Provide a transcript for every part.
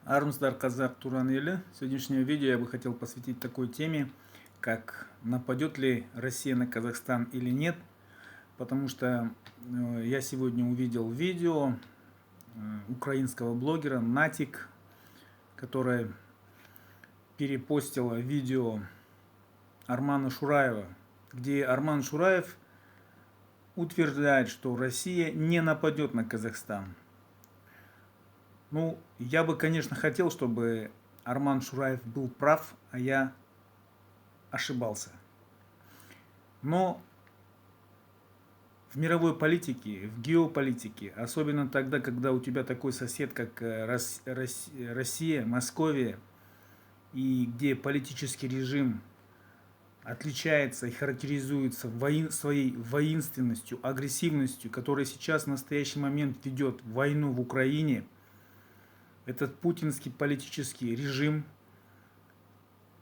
Армсдар Казак Туран Елі. Сегодняшнее видео я бы хотел посвятить такой теме, как нападет ли Россия на Казахстан или нет. Потому что я сегодня увидел видео украинского блогера Натик, которая перепостила видео Армана Шураева, где Арман Шураев утверждает, что Россия не нападет на Казахстан. Ну, я бы, конечно, хотел, чтобы Арман Шураев был прав, а я ошибался. Но в мировой политике, в геополитике, особенно тогда, когда у тебя такой сосед, как Россия, Московия, и где политический режим отличается и характеризуется своей воинственностью, агрессивностью, которая сейчас в настоящий момент ведет войну в Украине, этот путинский политический режим,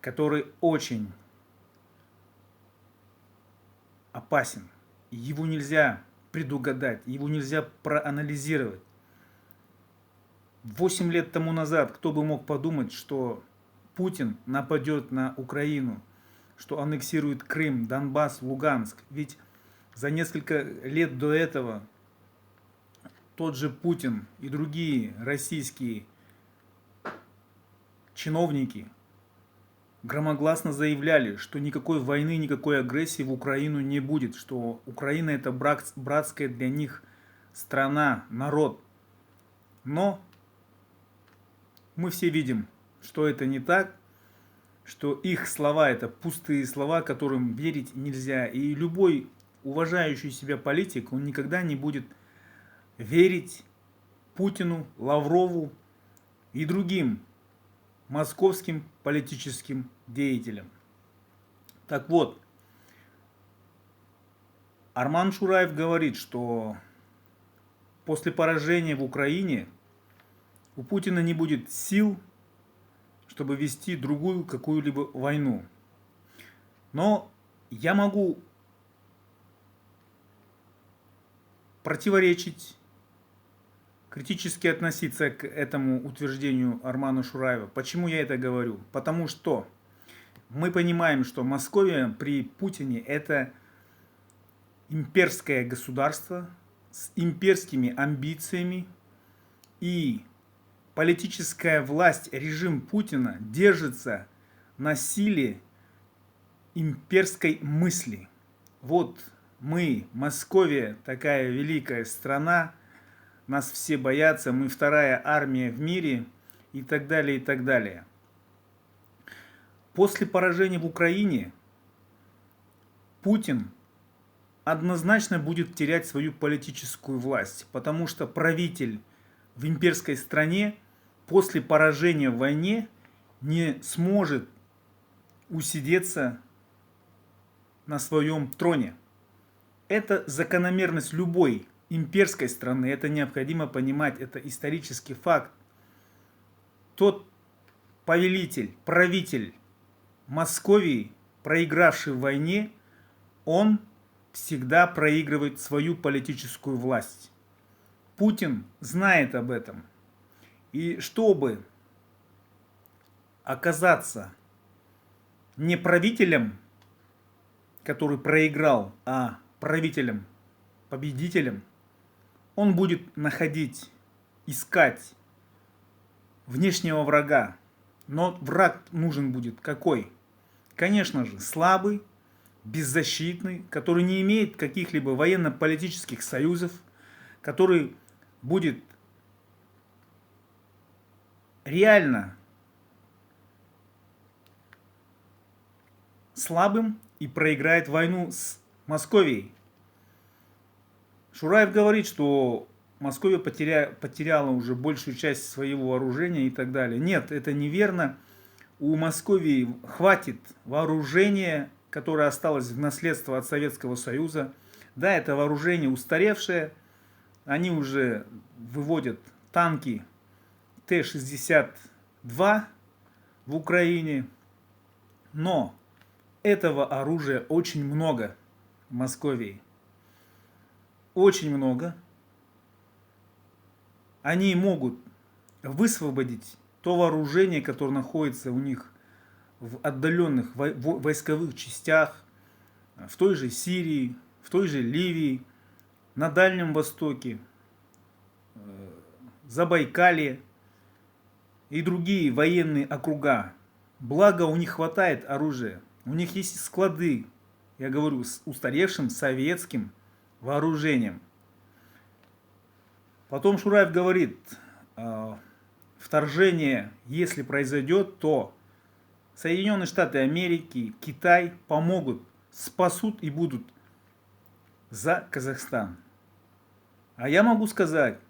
который очень опасен. Его нельзя предугадать, его нельзя проанализировать. 8 лет тому назад кто бы мог подумать, что Путин нападет на Украину, что аннексирует Крым, Донбасс, Луганск. Ведь за несколько лет до этого тот же Путин и другие российские чиновники громогласно заявляли, что никакой войны, никакой агрессии в Украину не будет, что Украина это братская для них страна, народ. Но мы все видим, что это не так, что их слова это пустые слова, которым верить нельзя. И любой уважающий себя политик, он никогда не будет верить Путину, Лаврову и другим московским политическим деятелям. Так вот, Арман Шураев говорит, что после поражения в Украине у Путина не будет сил, чтобы вести другую какую-либо войну. Но я могу противоречить, критически относиться к этому утверждению Армана Шураева. Почему я это говорю? Потому что мы понимаем, что Московия при Путине это имперское государство с имперскими амбициями, и политическая власть, режим Путина держится на силе имперской мысли. Вот мы, Московия, такая великая страна, нас все боятся, мы вторая армия в мире и так далее, и так далее. После поражения в Украине Путин однозначно будет терять свою политическую власть, потому что правитель в имперской стране после поражения в войне не сможет усидеться на своем троне. Это закономерность любой имперской страны, это необходимо понимать, это исторический факт. Тот повелитель, правитель Московии, проигравший в войне, он всегда проигрывает свою политическую власть. Путин знает об этом. И чтобы оказаться не правителем, который проиграл, а правителем, победителем, он будет находить, искать внешнего врага. Но враг нужен будет какой? Конечно же, слабый, беззащитный, который не имеет каких-либо военно-политических союзов, который будет реально слабым и проиграет войну с Московией. Шураев говорит, что Московия потеряла уже большую часть своего вооружения и так далее. Нет, это неверно. У Московии хватит вооружения, которое осталось в наследство от Советского Союза. Да, это вооружение устаревшее. Они уже выводят танки Т-62 в Украине. Но этого оружия очень много в Московии. Очень много. Они могут высвободить то вооружение, которое находится у них в отдаленных войсковых частях, в той же Сирии, в той же Ливии, на Дальнем Востоке, Забайкалье и другие военные округа. Благо у них хватает оружия, у них есть склады, я говорю, с устаревшим советским вооружением. Потом Шураев говорит, вторжение, если произойдет, то Соединенные Штаты Америки, Китай помогут, спасут и будут за Казахстан. А я могу сказать,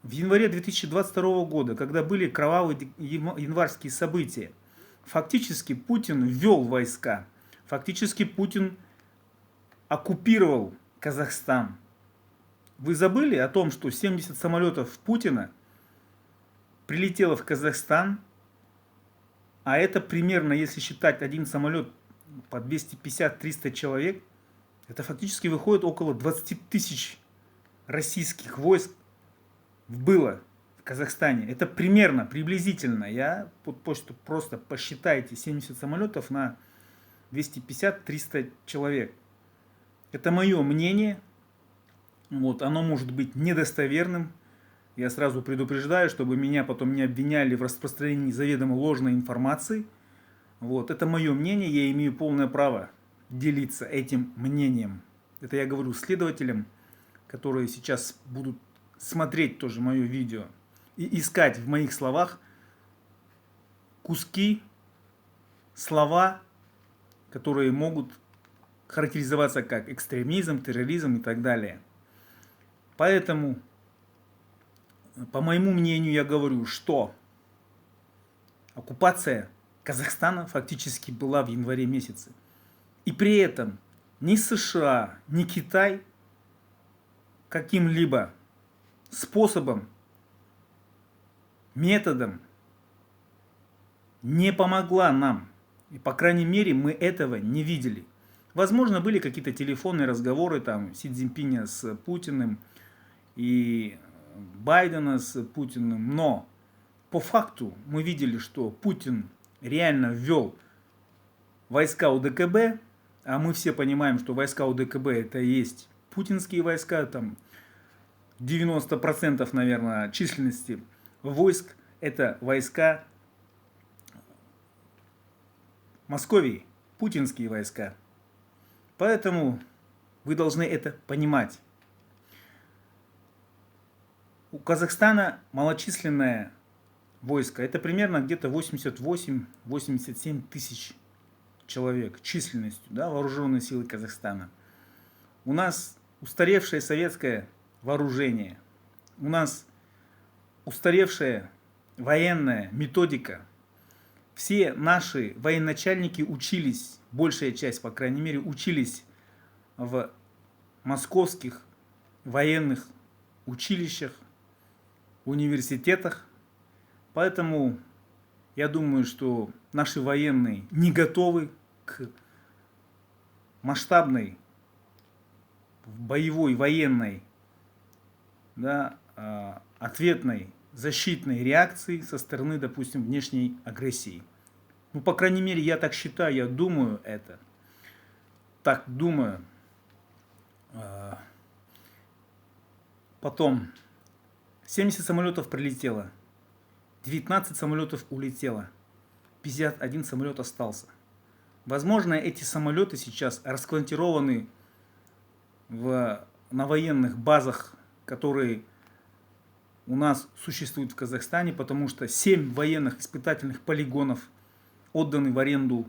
в январе 2022 года, когда были кровавые январские события, фактически Путин ввел войска, фактически Путин оккупировал Казахстан. Вы забыли о том, что 70 самолетов Путина прилетело в Казахстан, а это примерно, если считать один самолет по 250-300 человек, это фактически выходит около 20 тысяч российских войск было в Казахстане. Это примерно, приблизительно. Я просто посчитайте 70 самолетов на 250-300 человек. Это мое мнение. Вот, оно может быть недостоверным. Я сразу предупреждаю, чтобы меня потом не обвиняли в распространении заведомо ложной информации. Вот, это мое мнение, я имею полное право делиться этим мнением. Это я говорю следователям, которые сейчас будут смотреть тоже мое видео и искать в моих словах куски, слова, которые могут характеризоваться как экстремизм, терроризм и так далее. Поэтому, по моему мнению, я говорю, что оккупация Казахстана фактически была в январе месяце. И при этом ни США, ни Китай каким-либо способом, методом не помогла нам. И, по крайней мере, мы этого не видели. Возможно, были какие-то телефонные разговоры там Си Цзиньпиня с Путиным и Байдена с Путиным, но по факту мы видели, что Путин реально ввел войска УДКБ, а мы все понимаем, что войска УДКБ это и есть путинские войска, там 90%, наверное, численности войск это войска Московии, путинские войска. Поэтому вы должны это понимать. У Казахстана малочисленное войско. Это примерно где-то 88-87 тысяч человек численностью, да, вооруженные силы Казахстана. У нас устаревшее советское вооружение. У нас устаревшая военная методика. Все наши военачальники учились, большая часть, по крайней мере, учились в московских военных училищах, университетах. Поэтому я думаю, что наши военные не готовы к масштабной боевой, военной, да, ответной, защитной реакции со стороны, допустим, внешней агрессии. Ну, по крайней мере, я так считаю, я думаю это. Так думаю. Потом 70 самолетов прилетело, 19 самолетов улетело, 51 самолет остался. Возможно, эти самолеты сейчас расквартированы на военных базах, которые у нас существуют в Казахстане, потому что 7 военных испытательных полигонов отданы в аренду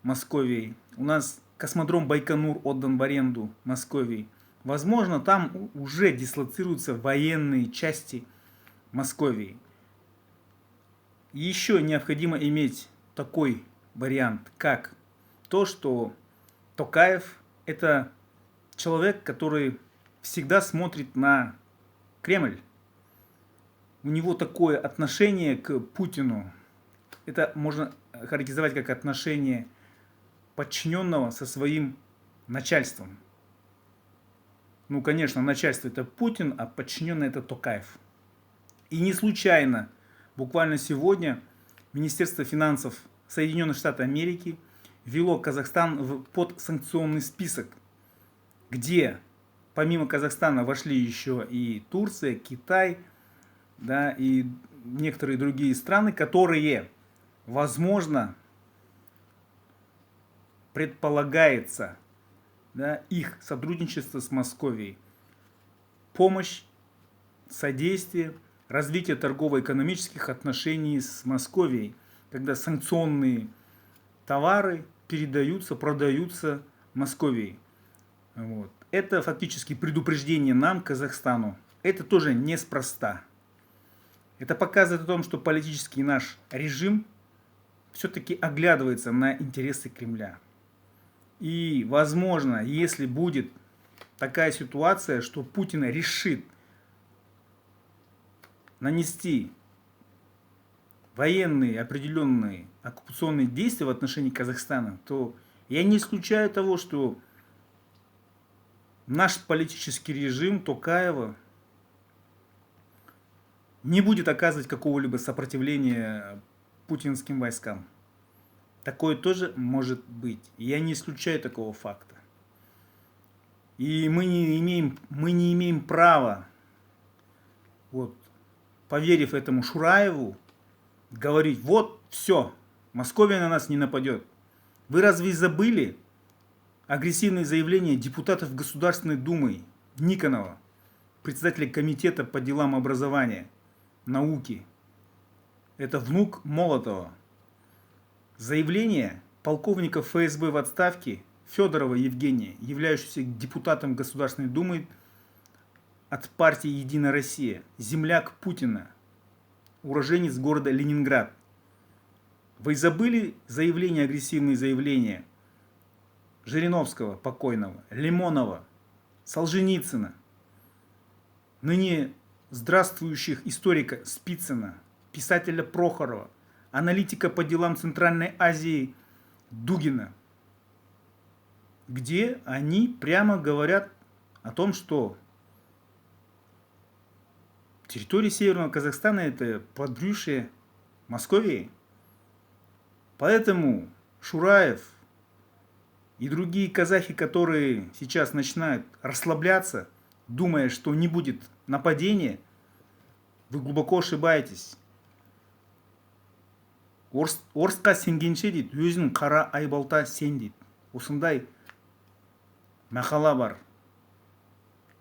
Московии. У нас космодром Байконур отдан в аренду Московии. Возможно, там уже дислоцируются военные части Московии. Еще необходимо иметь такой вариант, как то, что Токаев – это человек, который всегда смотрит на Кремль. У него такое отношение к Путину. Это можно характеризовать как отношение подчиненного со своим начальством. Ну, конечно, начальство это Путин, а подчиненный это Токаев. И не случайно Буквально сегодня Министерство финансов Соединенных Штатов Америки ввело Казахстан в подсанкционный список, где помимо Казахстана вошли еще и Турция, Китай, да, и некоторые другие страны, которые, возможно, предполагается, да, их сотрудничество с Московией, помощь, содействие, развитие торгово-экономических отношений с Московией, когда санкционные товары передаются, продаются Московии. Вот. Это фактически предупреждение нам, Казахстану. Это тоже неспроста. Это показывает о том, что политический наш режим все-таки оглядывается на интересы Кремля. И, возможно, если будет такая ситуация, что Путин решит нанести военные определенные оккупационные действия в отношении Казахстана, то я не исключаю того, что наш политический режим Токаева не будет оказывать какого-либо сопротивления путинским войскам. Такое тоже может быть. Я не исключаю такого факта. И мы не имеем права, вот, поверив этому Шураеву, говорить: вот, все, Московия на нас не нападет. Вы разве забыли агрессивные заявления депутатов Государственной Думы Никонова, председателя комитета по делам образования, науки? Это внук Молотова. Заявление полковника ФСБ в отставке Федорова Евгения, являющегося депутатом Государственной Думы от партии «Единая Россия», земляк Путина, уроженец города Ленинград. Вы забыли агрессивные заявления Жириновского покойного, Лимонова, Солженицына, ныне здравствующих историка Спицына, писателя Прохорова, аналитика по делам Центральной Азии Дугина, где они прямо говорят о том, что территория Северного Казахстана — это подбрюшье Московии. Поэтому Шураев и другие казахи, которые сейчас начинают расслабляться, думая, что не будет нападения, вы глубоко ошибаетесь. Орысқа сенгенше дейді, өзінің қара айбалта сен дейді. Осындай мақала бар,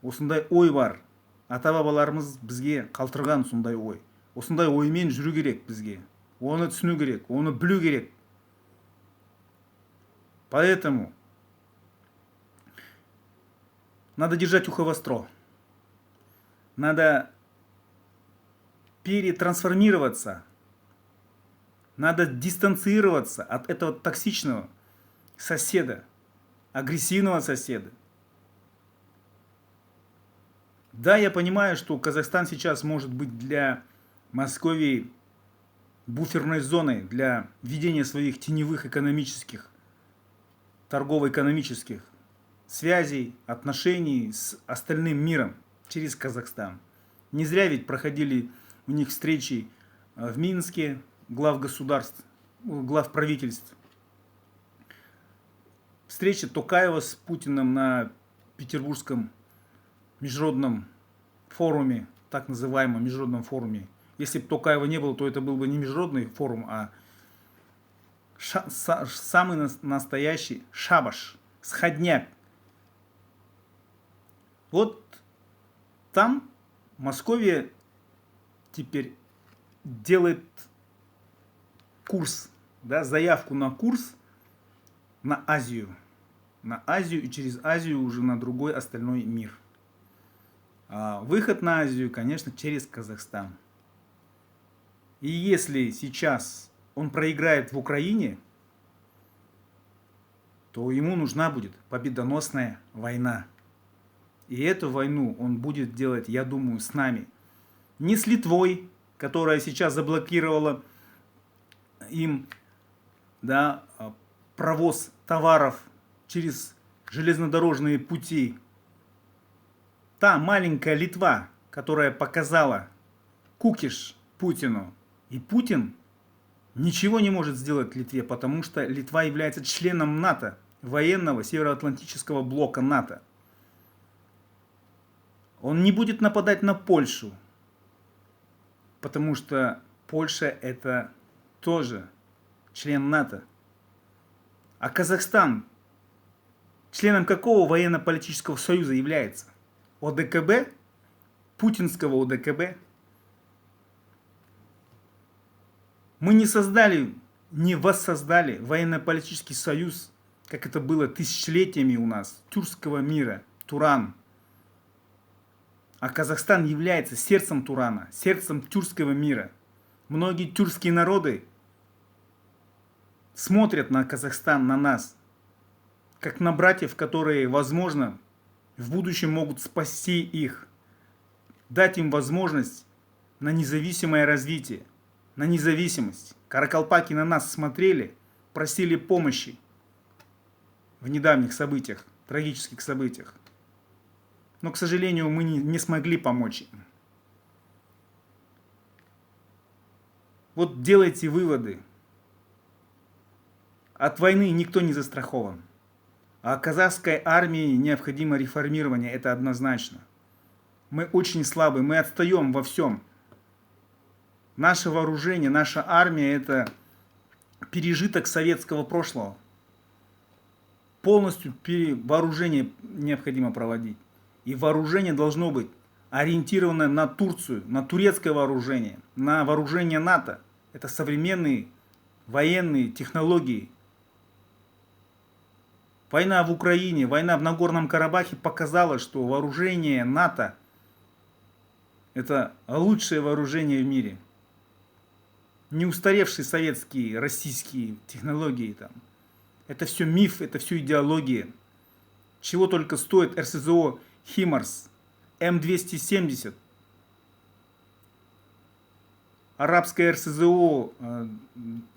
осындай ой бар. Ата-бабаларымыз бізге қалтырған сондай ой. Осындай оймен жүру керек бізге. Оны түсіну керек, оны білу керек. Поэтому надо держать ухо востро. Надо перетрансформироваться. Надо дистанцироваться от этого токсичного соседа, агрессивного соседа. Да, я понимаю, что Казахстан сейчас может быть для Московии буферной зоной для ведения своих теневых экономических, торгово-экономических связей, отношений с остальным миром через Казахстан. Не зря ведь проходили у них встречи в Минске глав государств, глав правительств. Встреча Токаева с Путиным на Петербургском международном форуме, так называемом международном форуме. Если бы Токаева не было, то это был бы не международный форум, а самый настоящий шабаш, сходняк. Вот там Московия теперь делает курс, да, заявку на курс на Азию и через Азию уже на другой остальной мир. А выход на Азию, конечно, через Казахстан. И если сейчас он проиграет в Украине, то ему нужна будет победоносная война. И эту войну он будет делать, я думаю, с нами. Не с Литвой, которая сейчас заблокировала им, да, провоз товаров через железнодорожные пути. Та маленькая Литва, которая показала кукиш Путину, И Путин ничего не может сделать Литве, потому что Литва является членом НАТО, военного Североатлантического блока НАТО. Он не будет нападать на Польшу, потому что Польша это тоже член НАТО. А Казахстан членом какого военно-политического союза является? ОДКБ? Путинского ОДКБ? Мы не воссоздали военно-политический союз, как это было тысячелетиями у нас, тюркского мира, Туран. А Казахстан является сердцем Турана, сердцем тюркского мира. Многие тюркские народы смотрят на Казахстан, на нас, как на братьев, которые, возможно, в будущем могут спасти их, дать им возможность на независимое развитие, на независимость. Каракалпаки на нас смотрели, просили помощи в недавних событиях, трагических событиях. Но, к сожалению, мы не смогли помочь им. Вот делайте выводы. От войны никто не застрахован. А казахской армии необходимо реформирование, это однозначно. Мы очень слабы, мы отстаем во всем. Наше вооружение, наша армия – это пережиток советского прошлого. Полностью вооружение необходимо проводить. И вооружение должно быть ориентировано на Турцию, на турецкое вооружение, на вооружение НАТО. Это современные военные технологии. Война в Украине, война в Нагорном Карабахе показала, что вооружение НАТО – это лучшее вооружение в мире. Не устаревшие советские, российские технологии там. Это все миф, это все идеология. Чего только стоит РСЗО «Химарс», М270, арабское РСЗО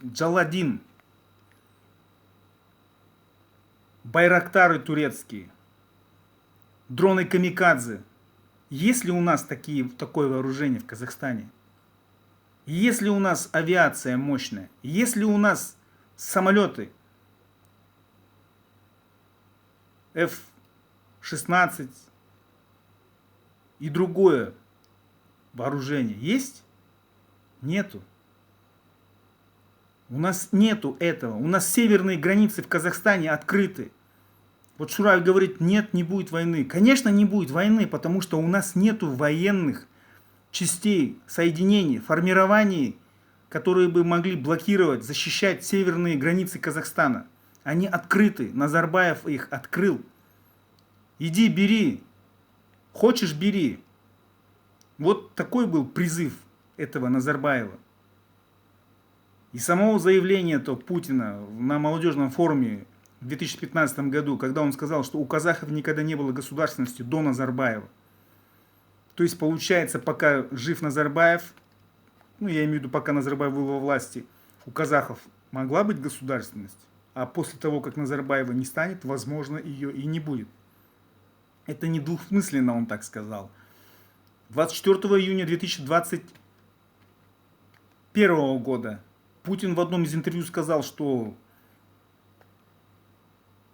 «Джаладин», байрактары турецкие, дроны камикадзе. Есть ли у нас такое вооружение в Казахстане? Есть ли у нас авиация мощная? Есть ли у нас самолеты F-16 и другое вооружение? Есть? Нету. У нас нету этого. У нас северные границы в Казахстане открыты. Вот Шураев говорит, нет, не будет войны. Конечно, не будет войны, потому что у нас нету военных частей, соединений, формирований, которые бы могли блокировать, защищать северные границы Казахстана. Они открыты. Назарбаев их открыл. Иди, бери. Хочешь, бери. Вот такой был призыв этого Назарбаева. И самого заявления Путина на молодежном форуме в 2015 году, когда он сказал, что у казахов никогда не было государственности до Назарбаева. То есть, получается, пока жив Назарбаев, я имею в виду, пока Назарбаев был во власти, у казахов могла быть государственность, а после того, как Назарбаева не станет, возможно, ее и не будет. Это не двусмысленно он так сказал. 24 июня 2021 года Путин в одном из интервью сказал, что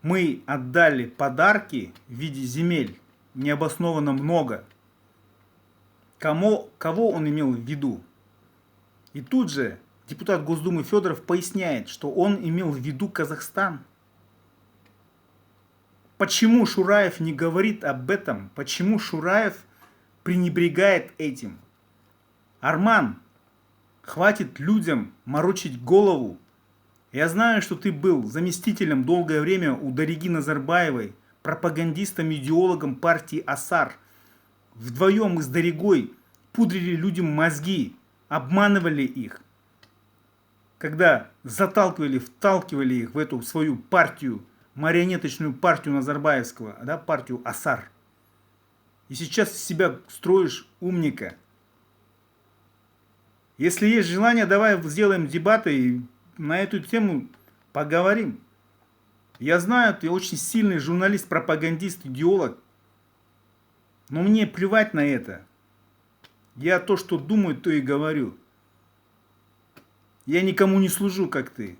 мы отдали подарки в виде земель, необоснованно много. Кого он имел в виду? И тут же депутат Госдумы Федоров поясняет, что он имел в виду Казахстан. Почему Шураев не говорит об этом? Почему Шураев пренебрегает этим? Арман, хватит людям морочить голову. Я знаю, что ты был заместителем долгое время у Дариги Назарбаевой, пропагандистом, идеологом партии Асар. Вдвоем мы с Даригой пудрили людям мозги, обманывали их. Когда вталкивали их в эту свою партию, марионеточную партию Назарбаевского, партию Асар. И сейчас из себя строишь умника. Если есть желание, давай сделаем дебаты и на эту тему поговорим. Я знаю, ты очень сильный журналист, пропагандист, идеолог. Но мне плевать на это. Я то, что думаю, то и говорю. Я никому не служу, как ты.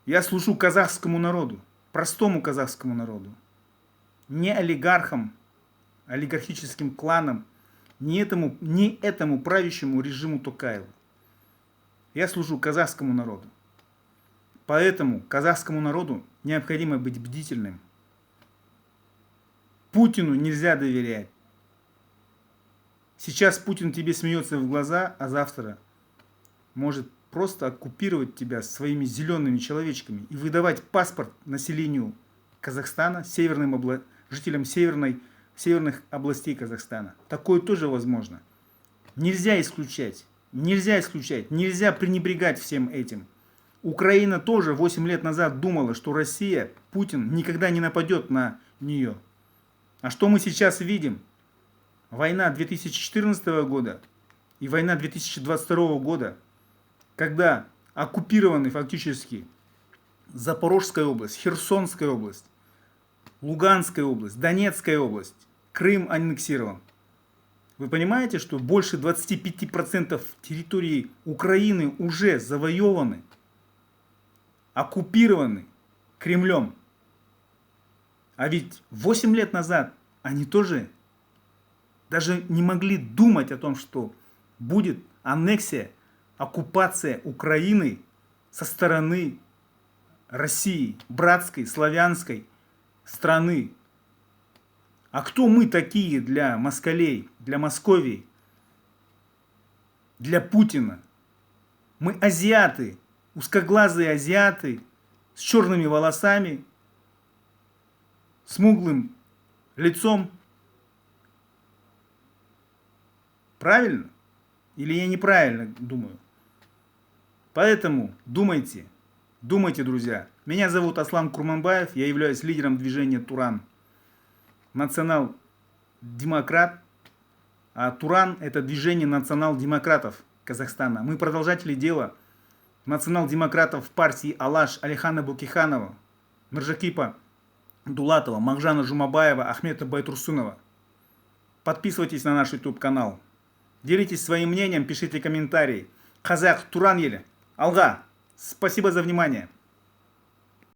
Я служу казахскому народу, простому казахскому народу. Не олигархам, олигархическим кланам, не этому правящему режиму Токаева. Я служу казахскому народу. Поэтому казахскому народу необходимо быть бдительным. Путину нельзя доверять. Сейчас Путин тебе смеется в глаза, а завтра может просто оккупировать тебя своими зелеными человечками и выдавать паспорт населению Казахстана, жителям северных областей Казахстана. Такое тоже возможно. Нельзя исключать. Нельзя исключать. Нельзя пренебрегать всем этим. Украина тоже 8 лет назад думала, что Россия, Путин никогда не нападет на нее. А что мы сейчас видим? Война 2014 года и война 2022 года, когда оккупированы фактически Запорожская область, Херсонская область, Луганская область, Донецкая область, Крым аннексирован. Вы понимаете, что больше 25% территории Украины уже завоеваны, оккупированы Кремлем. А ведь 8 лет назад они тоже даже не могли думать о том, что будет аннексия, оккупация Украины со стороны России, братской, славянской страны. А кто мы такие для москалей, для Московии, для Путина? Мы азиаты, узкоглазые азиаты с черными волосами, смуглым лицом. Правильно? Или я неправильно думаю? Поэтому думайте, друзья. Меня зовут Аслан Курманбаев, я являюсь лидером движения Туран. Национал-демократ, а Туран – это движение национал-демократов Казахстана. Мы продолжатели дела национал-демократов партии Алаш Алихана Букиханова, Миржакипа Дулатова, Мағжана Жумабаева, Ахмета Байтурсунова. Подписывайтесь на наш YouTube канал. Делитесь своим мнением, пишите комментарии. Казах Туран елі. Алға. Спасибо за внимание.